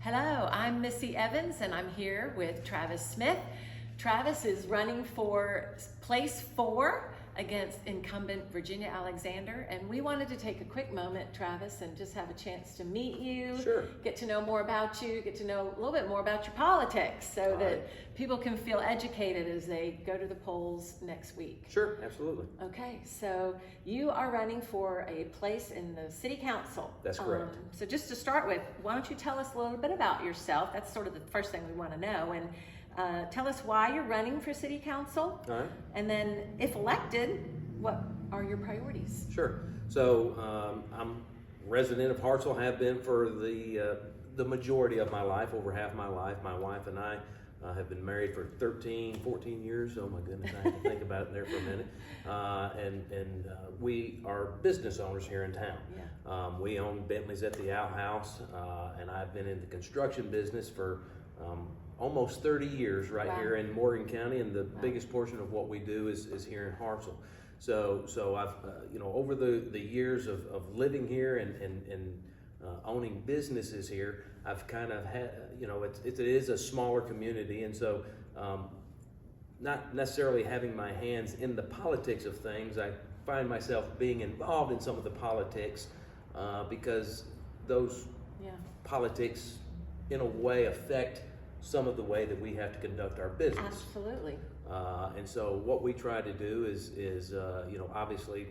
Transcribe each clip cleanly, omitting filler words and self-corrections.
Hello, I'm Missy Evans and I'm here with Travis Smith. Travis is running for place 4 against incumbent Virginia Alexander, and we wanted to take a quick moment, Travis, and just have a chance to meet you, Sure. get to know more about you, get to know a little bit more about your politics so that people can feel educated as they go to the polls next week. Sure, absolutely. Okay, so you are running for a place in the city council. That's correct. So just to start with, why don't you tell us a little bit about yourself? That's sort of the first thing we want to know. And tell us why you're running for city council. All right. And then if elected, what are your priorities? Sure. So I'm resident of Hartselle, have been for the majority of my life, over half my life. My wife and I have been married for 13, 14 years. Oh my goodness, I have to think about it there for a minute. And we are business owners here in town. Yeah. We own Bentley's at the Outhouse, and I've been in the construction business for almost 30 years right here in Morgan County, and the biggest portion of what we do is here in Hartselle. So I've over the years of living here and owning businesses here, I've kind of had it is a smaller community, and so not necessarily having my hands in the politics of things, I find myself being involved in some of the politics because those politics in a way affect some of the way that we have to conduct our business. Absolutely. And so what we try to do is obviously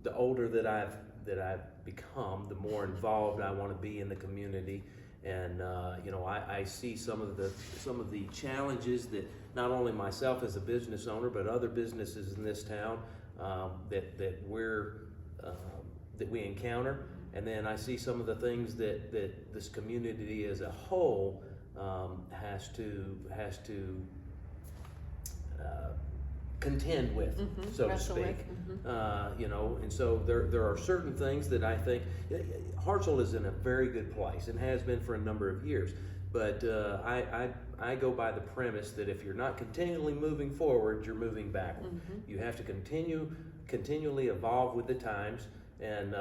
the older that I've become, the more involved I want to be in the community. And I see some of the challenges that not only myself as a business owner, but other businesses in this town that we encounter. And then I see some of the things that this community as a whole has to contend with, so to speak. And so there are certain things that I think Hartselle is in a very good place and has been for a number of years. But I go by the premise that if you're not continually moving forward, you're moving backward. You have to continually evolve with the times. And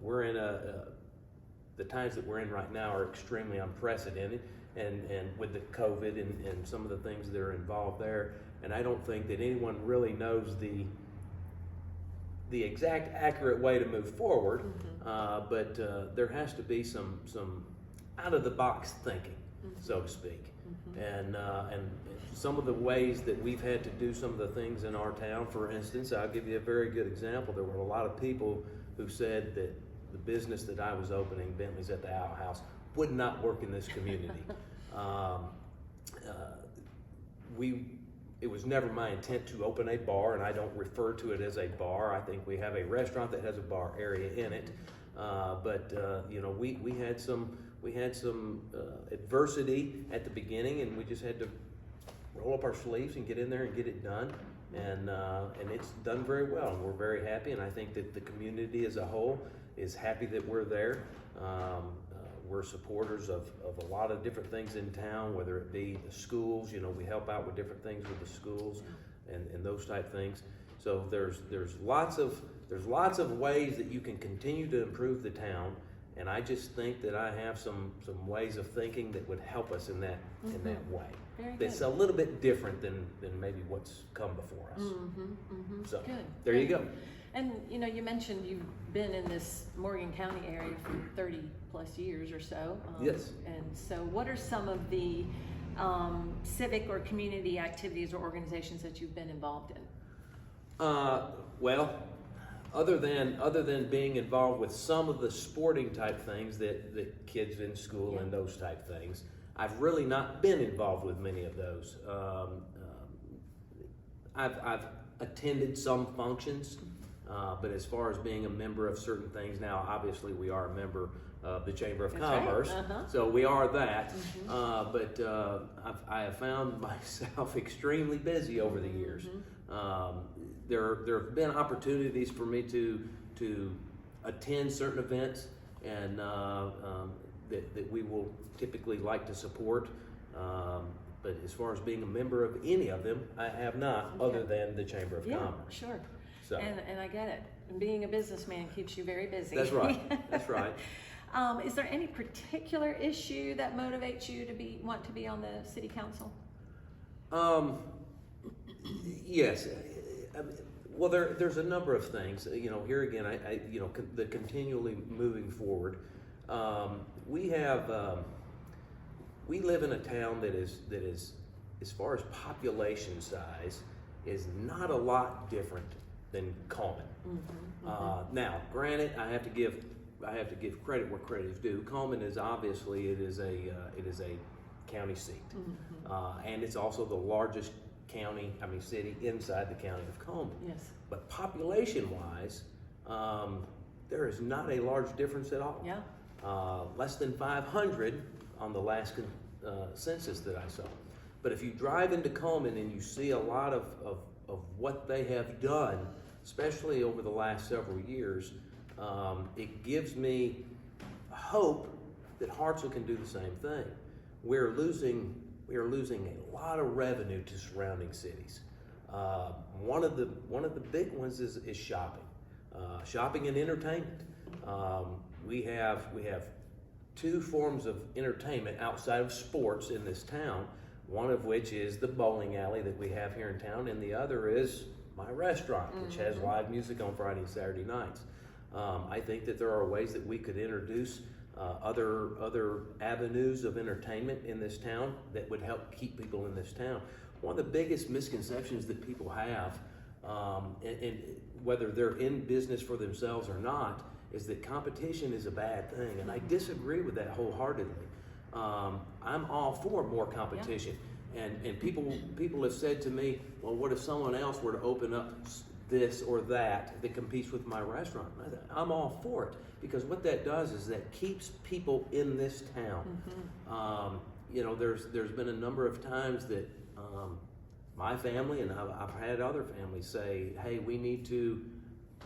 we're in the times that we're in right now are extremely unprecedented, and with the COVID and some of the things that are involved there. And I don't think that anyone really knows the exact accurate way to move forward, but there has to be some out of the box thinking, so to speak. And some of the ways that we've had to do some of the things in our town, for instance, I'll give you a very good example. There were a lot of people who said that the business that I was opening, Bentley's at the Outhouse, would not work in this community. It was never my intent to open a bar, and I don't refer to it as a bar. I think we have a restaurant that has a bar area in it. But we had some adversity at the beginning, and we just had to roll up our sleeves and get in there and get it done. And it's done very well, and we're very happy, and I think that the community as a whole is happy that we're there. We're supporters of a lot of different things in town, whether it be the schools. We help out with different things with the schools and those type things. So there's lots of ways that you can continue to improve the town, and I just think that I have some ways of thinking that would help us in that way. It's a little bit different than maybe what's come before us. So Good. There you go. And you mentioned you've been in this Morgan County area for 30 plus years or so. Yes. And so what are some of the civic or community activities or organizations that you've been involved in? Well, other than being involved with some of the sporting type things that kids in school and those type things, I've really not been involved with many of those. I've attended some functions, but as far as being a member of certain things, now obviously we are a member of the Chamber of Commerce, so we are that. But I have found myself extremely busy over the years. There have been opportunities for me to attend certain events, and that we will typically like to support. But as far as being a member of any of them, I have not, other than the Chamber of Commerce. Sure. So. And I get it. And being a businessman keeps you very busy. That's right. That's right. Is there any particular issue that motivates you to want to be on the city council? Yes. Well, there's a number of things. Here again, the continually moving forward. We live in a town that is, as far as population size, is not a lot different than Coleman. Now, granted, I have to give credit where credit is due. Coleman is obviously it is a county seat, and it's also the largest city inside the county of Coleman. Yes. But population-wise, there is not a large difference at all. Yeah. Less than 500 on the last census that I saw. But if you drive into Coleman and you see a lot of what they have done, especially over the last several years, it gives me hope that Hartselle can do the same thing. We are losing a lot of revenue to surrounding cities. One of the big ones is shopping, shopping and entertainment. We have two forms of entertainment outside of sports in this town. One of which is the bowling alley that we have here in town, and the other is my restaurant, which has live music on Friday and Saturday nights. I think that there are ways that we could introduce other avenues of entertainment in this town that would help keep people in this town. One of the biggest misconceptions that people have, and whether they're in business for themselves or not, is that competition is a bad thing, and I disagree with that wholeheartedly. I'm all for more competition, and people have said to me, well, what if someone else were to open up this or that competes with my restaurant? I'm all for it, because what that does is that keeps people in this town. There's been a number of times that my family, and I've had other families say, hey, we need to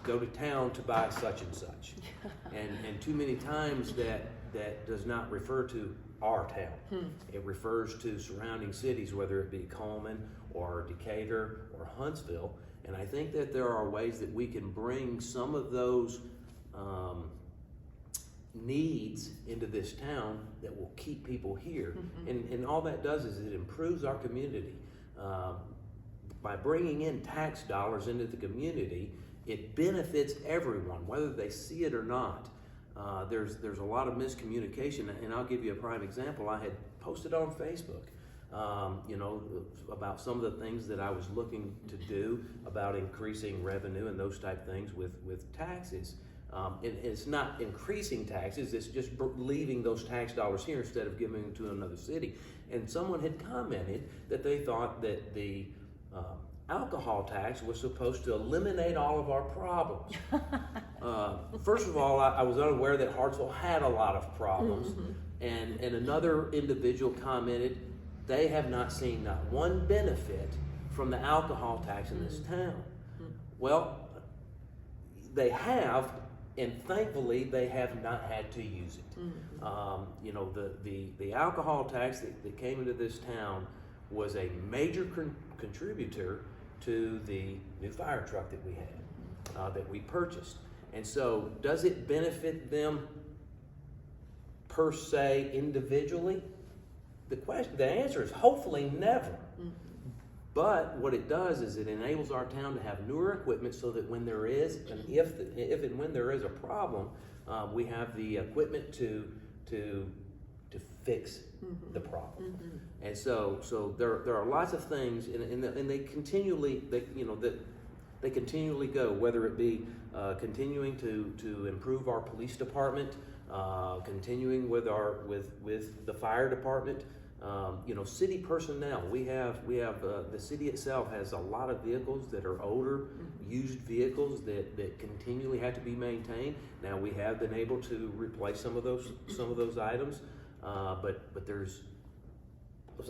go to town to buy such and such. And too many times that does not refer to our town. It refers to surrounding cities, whether it be Coleman or Decatur or Huntsville. And I think that there are ways that we can bring some of those needs into this town that will keep people here. And all that does is it improves our community. By bringing in tax dollars into the community, it benefits everyone, whether they see it or not. There's a lot of miscommunication, and I'll give you a prime example. I had posted on Facebook, about some of the things that I was looking to do about increasing revenue and those type things with taxes. And it's not increasing taxes, it's just leaving those tax dollars here instead of giving them to another city. And someone had commented that they thought that the alcohol tax was supposed to eliminate all of our problems. First of all, I was unaware that Hartselle had a lot of problems. And another individual commented, they have not seen not one benefit from the alcohol tax in this town. Well, they have, and thankfully they have not had to use it. The alcohol tax that came into this town was a major contributor to the new fire truck that we had, that we purchased. And so, does it benefit them per se individually? The answer is hopefully never. But what it does is it enables our town to have newer equipment so that when there is, and if and when there is a problem, we have the equipment to fix the problem. And so there are lots of things, and they continually go, whether it be continuing to improve our police department, continuing with the fire department. City personnel. We have the city itself has a lot of vehicles that are older, used vehicles that continually have to be maintained. Now we have been able to replace some of those items, but those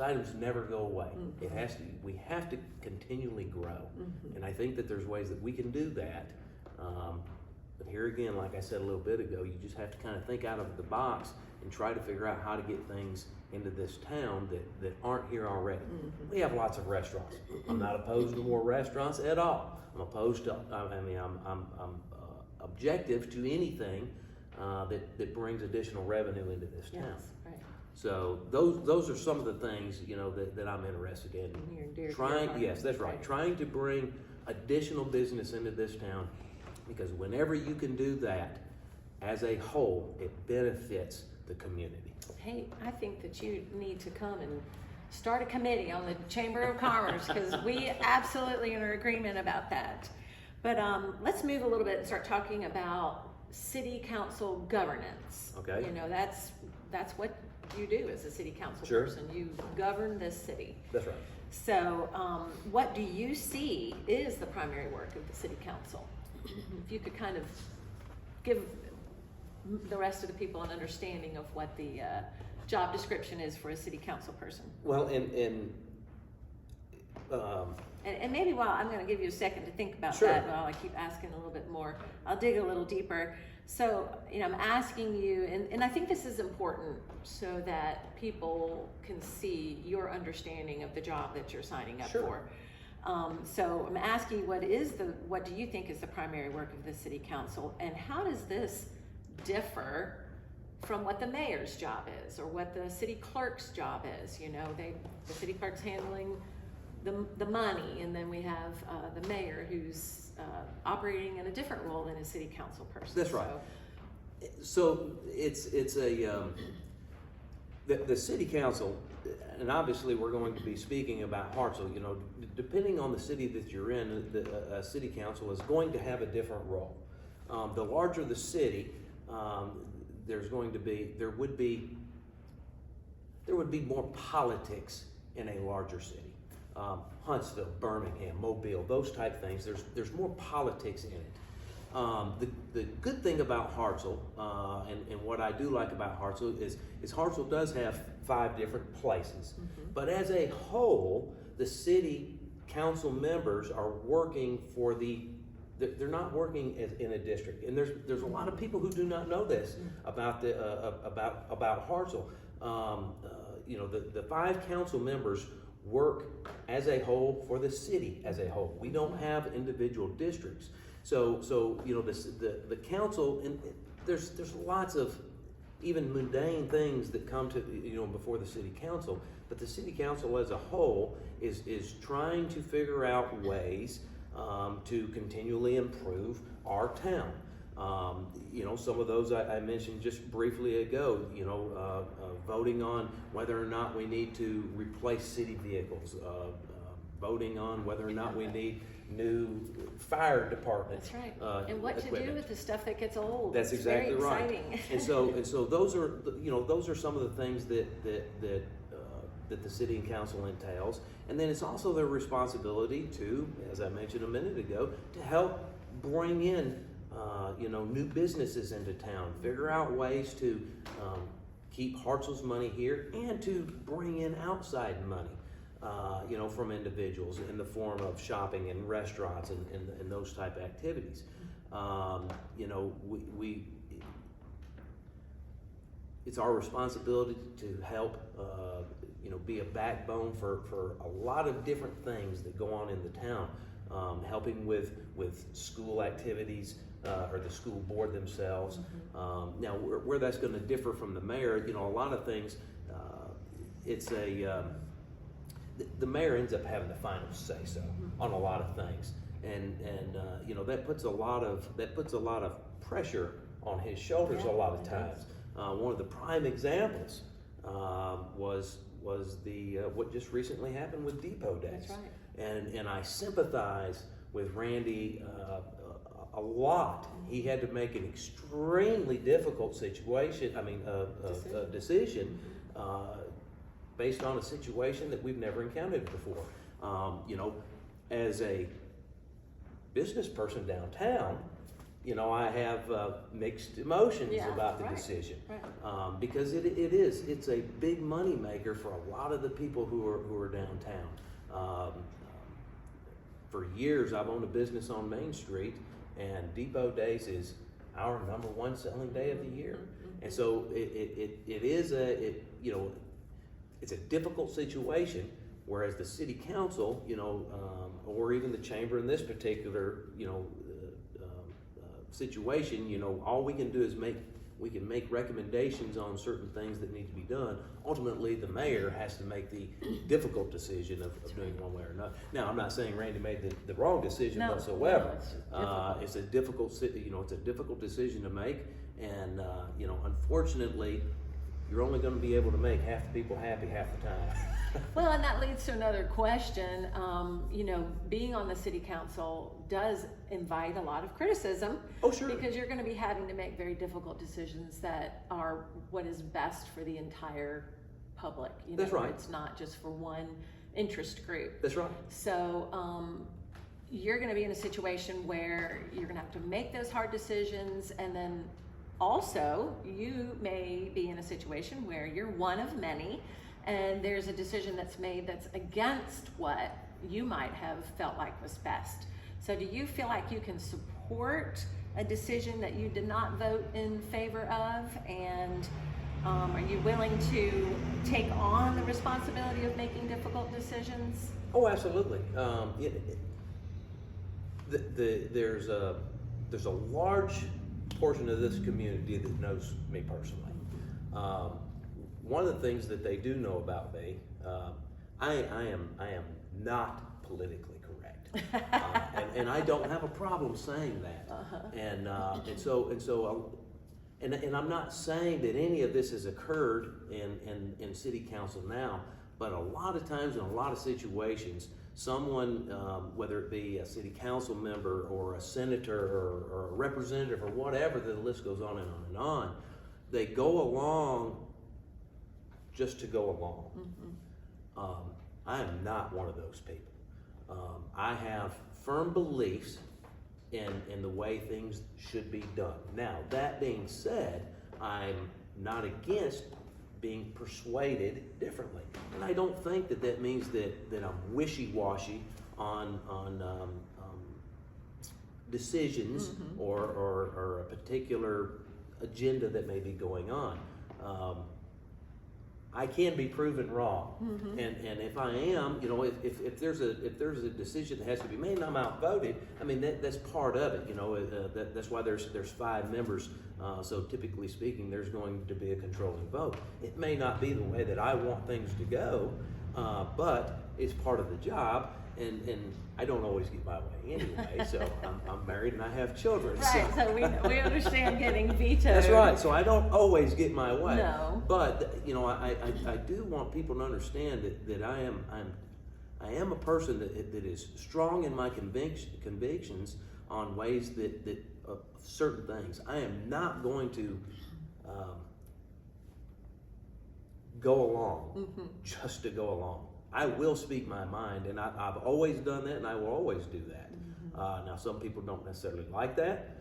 items never go away. We have to continually grow, and I think that there's ways that we can do that. But here again, like I said a little bit ago, you just have to kind of think out of the box and try to figure out how to get things into this town that aren't here already. We have lots of restaurants. I'm not opposed to more restaurants at all. I'm opposed to, I'm objective to anything that brings additional revenue into this town. Yes, right. So those are some of the things, you know, that I'm interested in. Near and dear to your heart. Yes, that's right. Trying to bring additional business into this town, because whenever you can do that, as a whole, it benefits the community. Hey, I think that you need to come and start a committee on the Chamber of Commerce, because we absolutely are in agreement about that. But let's move a little bit and start talking about city council governance. Okay. You know, that's what you do as a city council Sure. person. You govern this city. That's right. So what do you see is the primary work of the city council? If you could kind of give the rest of the people an understanding of what the job description is for a city council person. Well, And maybe while I'm going to give you a second to think about Sure. that, while I keep asking a little bit more, I'll dig a little deeper. So, you know, I'm asking you, and I think this is important so that people can see your understanding of the job that you're signing up Sure. for. So I'm asking you, what do you think is the primary work of the city council, and how does this differ from what the mayor's job is, or what the city clerk's job is? You know, the city clerk's handling the money, and then we have the mayor who's operating in a different role than a city council person. That's right. So it's the city council, and obviously we're going to be speaking about Hartselle. You know, depending on the city that you're in, a city council is going to have a different role. The larger the city, there would be more politics in a larger city. Huntsville, Birmingham, Mobile, those type things. There's more politics in it. The good thing about Hartselle, and what I do like about Hartselle is Hartselle does have 5 different places, but as a whole, the city council members are working for they're not working in a district, and there's a lot of people who do not know this about about Hartselle. You know, the 5 council members work as a whole for the city as a whole. We don't have individual districts. So you know, the council, and there's lots of even mundane things that come to, you know, before the city council, but the city council as a whole is trying to figure out ways to continually improve our town. You know, some of those I mentioned just briefly ago, you know, voting on whether or not we need to replace city vehicles, voting on whether or not we need new fire department. That's right. And what to do with the stuff that gets old. That's It's exactly very right. exciting. And so those are, you know, those are some of the things that the city and council entails. And then it's also their responsibility to, as I mentioned a minute ago, to help bring in you know, new businesses into town, figure out ways to keep Hartselle's money here and to bring in outside money, you know, from individuals in the form of shopping and restaurants and those type of activities. You know, it's our responsibility to help, you know, be a backbone for a lot of different things that go on in the town, helping with school activities, or the school board themselves. Now, where that's going to differ from the mayor, you know, a lot of things, it's the mayor ends up having the final say so on a lot of things, and you know, that puts a lot of pressure on his shoulders a lot of times. One of the prime examples was the what just recently happened with Depot Days. That's right. And I sympathize with Randy a lot. He had to make an extremely difficult situation. I mean, a decision based on a situation that we've never encountered before. You know, as a business person downtown, you know, I have mixed emotions about the decision, because it's a big money maker for a lot of the people who are downtown. For years, I've owned a business on Main Street, and Depot Days is our #1 selling day of the year. And so it is you know, it's a difficult situation, whereas the city council, you know, or even the chamber in this particular, you know, situation, you know, all we can do is make recommendations on certain things that need to be done. Ultimately, the mayor has to make the difficult decision of doing one way or another. Now, I'm not saying Randy made the wrong decision No, whatsoever. no, it's difficult. It's a difficult, it's a difficult decision to make, and unfortunately, you're only going to be able to make half the people happy half the time. Well, and that leads to another question. Being on the city council does invite a lot of criticism. Oh, sure. Because you're going to be having to make very difficult decisions that are what is best for the entire public. That's right. It's not just for one interest group. That's right. So you're going to be in a situation where you're going to have to make those hard decisions, and then also you may be in a situation where you're one of many, and there's a decision that's made that's against what you might have felt like was best. So do you feel like you can support a decision that you did not vote in favor of? And are you willing to take on the responsibility of making difficult decisions? Oh, absolutely. There's a large portion of this community that knows me personally. One of the things that they do know about me, I am not politically correct, and I don't have a problem saying that. And I'm not saying that any of this has occurred in city council now, but a lot of times in a lot of situations, someone, whether it be a city council member or a senator or a representative or whatever, the list goes on and on and on, they go along just to go along. I am not one of those people. I have firm beliefs in the way things should be done. Now, that being said, I'm not against being persuaded differently. And I don't think that means that I'm wishy-washy on decisions or a particular agenda that may be going on. I can be proven wrong, and if I am, if there's a decision that has to be made and I'm outvoted, I mean that's part of it. That's why there's 5 members. So typically speaking, there's going to be a controlling vote. It may not be the way that I want things to go, but it's part of the job, and I don't always get my way anyway. So I'm married and I have children. Right. So we understand getting vetoed. That's right. So I don't always get my way. No. But I do want people to understand that I am a person that is strong in my convictions on ways that certain things. I am not going to go along just to go along. I will speak my mind, and I've always done that, and I will always do that. Now, some people don't necessarily like that,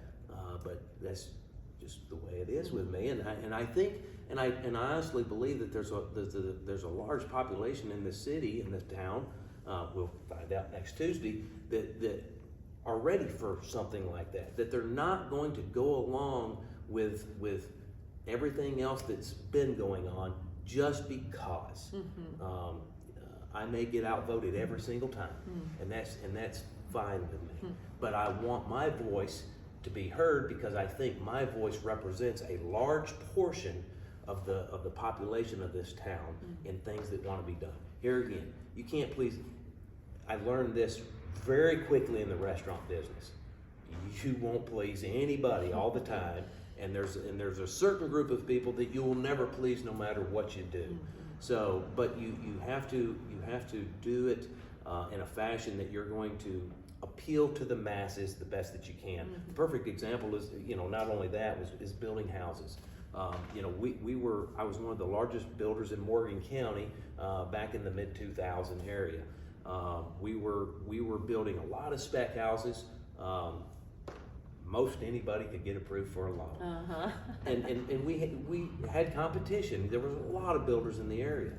but that's just the way it is with me. And I think, and I honestly believe that there's a large population in this city, in this town. We'll find out next Tuesday that are ready for something like that. That they're not going to go along with everything else that's been going on just because. I may get outvoted every single time, and that's fine with me. But I want my voice to be heard because I think my voice represents a large portion of the population of this town in things that want to be done. Here again, you can't please. I learned this very quickly in the restaurant business. You won't please anybody all the time, and there's a certain group of people that you will never please no matter what you do. So, but you have to do it in a fashion that you're going to appeal to the masses the best that you can. The perfect example is, not only that is building houses. I was one of the largest builders in Morgan County back in the mid-2000 area. We were building a lot of spec houses. Most anybody could get approved for a loan. And we had competition. There was a lot of builders in the area.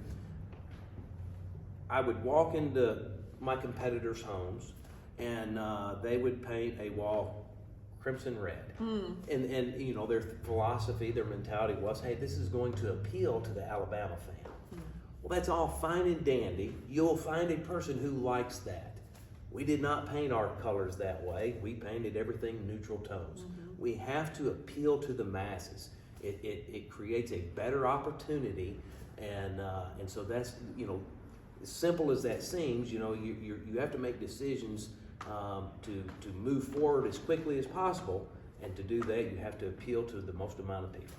I would walk into my competitors' homes, and they would paint a wall crimson red. And their philosophy, their mentality was, hey, this is going to appeal to the Alabama fan. Well, that's all fine and dandy. You'll find a person who likes that. We did not paint our colors that way. We painted everything neutral tones. We have to appeal to the masses. it creates a better opportunity, and so that's, you know, as simple as that seems, you know, you have to make decisions to move forward as quickly as possible, and to do that you have to appeal to the most amount of people.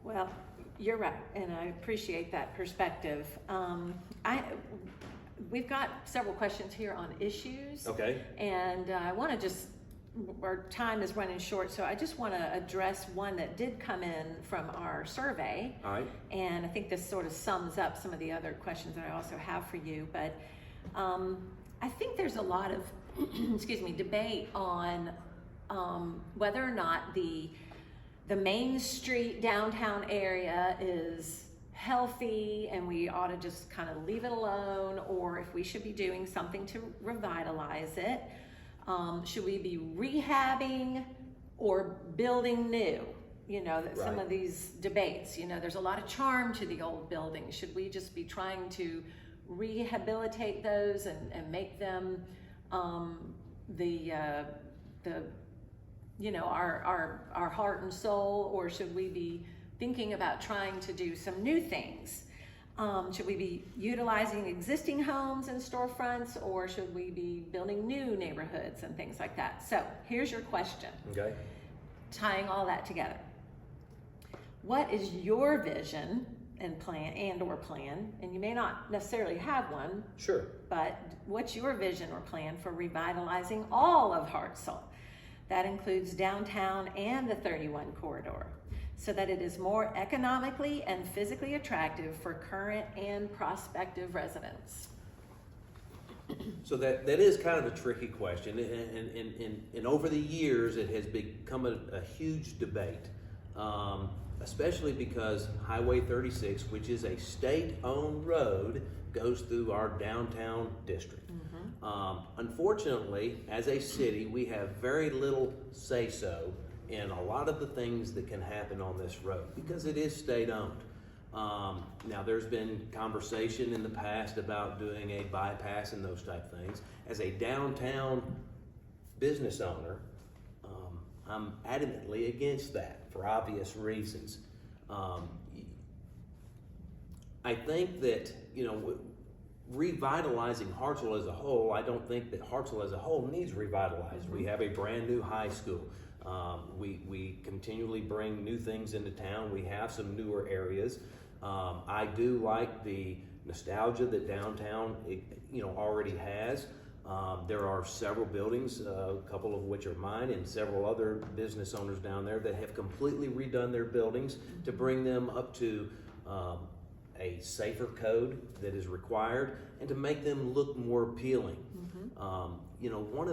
Well, you're right, and I appreciate that perspective. We've got several questions here on issues. Okay. And I want to just, our time is running short, so I just want to address one that did come in from our survey. All right. And I think this sort of sums up some of the other questions that I also have for you. But I think there's a lot of, excuse me, debate on whether or not the Main Street downtown area is healthy and we ought to just kind of leave it alone, or if we should be doing something to revitalize it. Should we be rehabbing or building new? You know, that some Right. of these debates, you know, there's a lot of charm to the old buildings. Should we just be trying to rehabilitate those and make them you know, our heart and soul, or should we be thinking about trying to do some new things? Should we be utilizing existing homes and storefronts, or should we be building new neighborhoods and things like that? So here's your question, Okay. tying all that together. What is your vision and plan, and you may not necessarily have one, Sure. but what's your vision or plan for revitalizing all of Hartselle? That includes downtown and the 31 corridor, so that it is more economically and physically attractive for current and prospective residents. So that is kind of a tricky question, and over the years it has become a huge debate, especially because Highway 36, which is a state-owned road, goes through our downtown district. Unfortunately, as a city, we have very little say-so in a lot of the things that can happen on this road because it is state-owned. Now, there's been conversation in the past about doing a bypass and those type things. As a downtown business owner, I'm adamantly against that for obvious reasons. I think that, you know, revitalizing Hartselle as a whole, I don't think that Hartselle as a whole needs revitalized. We have a brand new high school. We continually bring new things into town. We have some newer areas. I do like the nostalgia that downtown, you know, already has. There are several buildings, a couple of which are mine, and several other business owners down there that have completely redone their buildings to bring them up to a safer code that is required, and to make them look more appealing. You know, one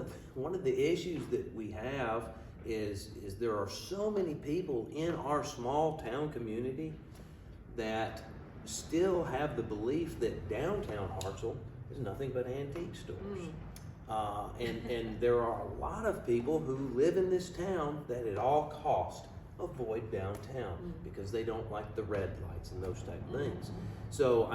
of the issues that we have is there are so many people in our small town community that still have the belief that downtown Hartselle is nothing but antique stores. And there are a lot of people who live in this town that at all cost avoid downtown because they don't like the red lights and those type of things. So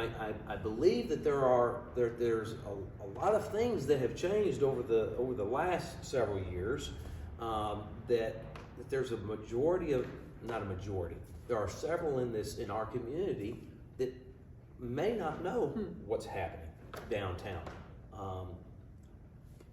I believe that there's a lot of things that have changed over the last several years, that there's a majority of, not a majority, there are several in our community that may not know what's happening downtown.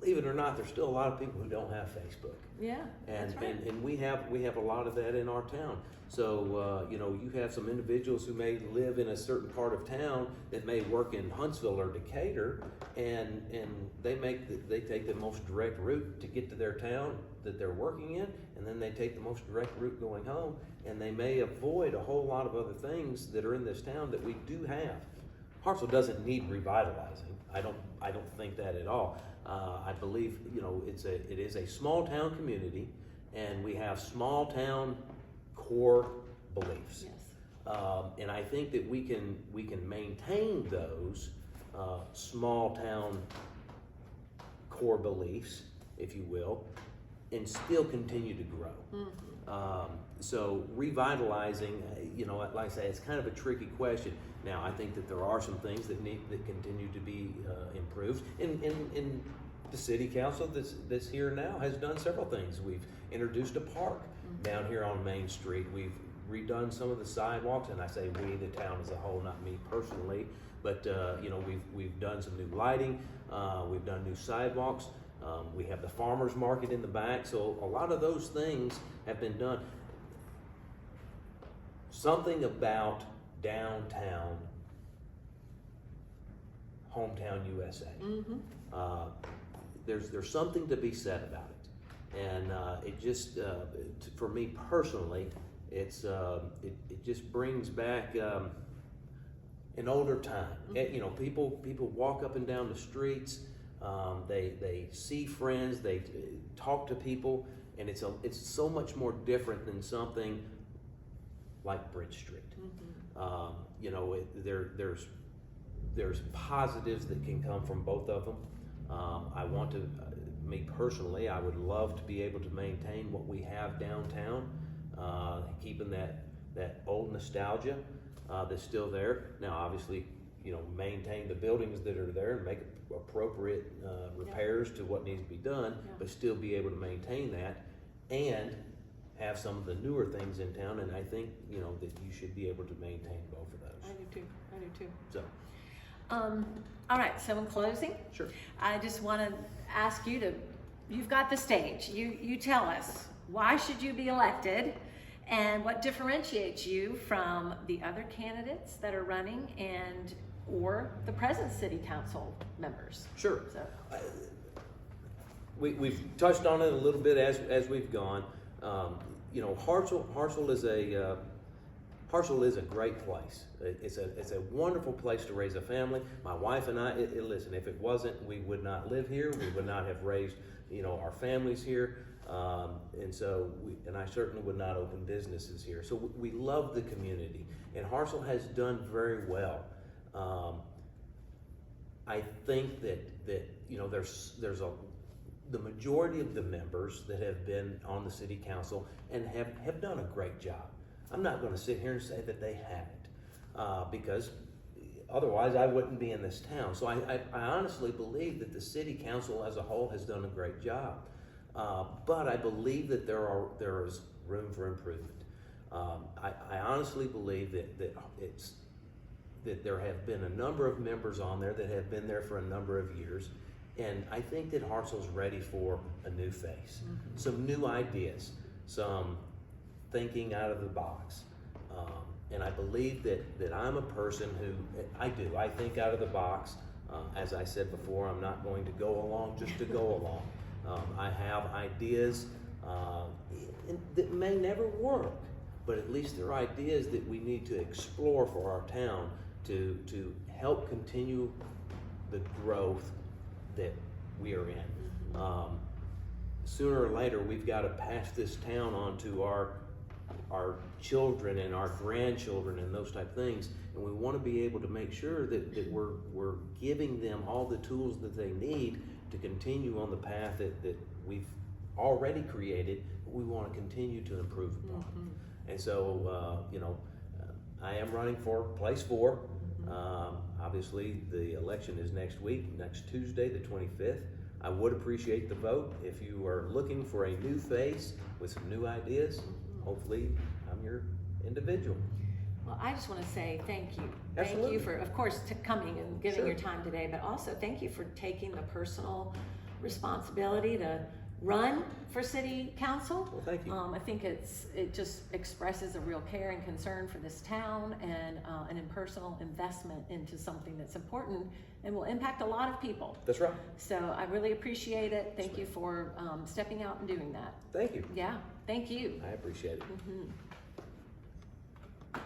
Believe it or not, there's still a lot of people who don't have Facebook. Yeah, that's right. And we have a lot of that in our town. So you know, you have some individuals who may live in a certain part of town that may work in Huntsville or Decatur, and they take the most direct route to get to their town that they're working in, and then they take the most direct route going home, and they may avoid a whole lot of other things that are in this town that we do have. Hartselle doesn't need revitalizing. I don't think that at all. I believe, you know, it is a small town community, and we have small town core beliefs. Yes. And I think that we can maintain those small town core beliefs, if you will, and still continue to grow. So revitalizing, you know, like I say, it's kind of a tricky question. Now, I think that there are some things that continue to be improved. And the city council that's here now has done several things. We've introduced a park down here on Main Street. We've redone some of the sidewalks, and I say we, the town as a whole, not me personally, but you know, we've done some new lighting, we've done new sidewalks, we have the farmers market in the back, so a lot of those things have been done. Something about downtown, hometown USA. There's something to be said about it, and it just for me personally, it just brings back an older time. You know, people walk up and down the streets, they see friends, they talk to people, and it's so much more different than something like Bridge Street. You know, there's positives that can come from both of them. I want to, me personally, I would love to be able to maintain what we have downtown, keeping that old nostalgia that's still there. Now, obviously, you know, maintain the buildings that are there and make appropriate repairs to what needs to be done, but still be able to maintain that and have some of the newer things in town. And I think, you know, that you should be able to maintain both of those. I do too. So. All right, so in closing, Sure. I just want to ask you to, you've got the stage. You tell us, why should you be elected, and what differentiates you from the other candidates that are running and or the present city council members? Sure. So. We've touched on it a little bit as we've gone. You know, Hartselle is a great place. It's a wonderful place to raise a family. My wife and I, listen, if it wasn't, we would not live here. We would not have raised, you know, our families here. And I certainly would not open businesses here. So we love the community, and Hartselle has done very well. I think that you know, the majority of the members that have been on the city council and have done a great job. I'm not going to sit here and say that they haven't, because otherwise I wouldn't be in this town. So I honestly believe that the city council as a whole has done a great job. But I believe that there is room for improvement. I honestly believe that there have been a number of members on there that have been there for a number of years. And I think that Hartselle's ready for a new face, some new ideas, some thinking out of the box. And I believe that I'm a person who, I think out of the box. As I said before, I'm not going to go along just to go along. I have ideas that may never work, but at least they're ideas that we need to explore for our town to help continue the growth that we are in. Sooner or later, we've got to pass this town on to our children and our grandchildren and those type of things, and we want to be able to make sure that we're giving them all the tools that they need to continue on the path that we've already created, but we want to continue to improve upon. And so, you know, I am running for place 4. Obviously, the election is next week, next Tuesday, the 25th. I would appreciate the vote. If you are looking for a new face with some new ideas, hopefully I'm your individual. Well, I just want to say thank you. Absolutely. Thank you for, of course, coming and giving Sure. your time today, but also thank you for taking the personal responsibility to run for city council. Well, thank you. I think it just expresses a real care and concern for this town, and an impersonal investment into something that's important and will impact a lot of people. That's right. So I really appreciate it. Thank you for stepping out and doing that. Thank you. Yeah, thank you. I appreciate it. Mhm.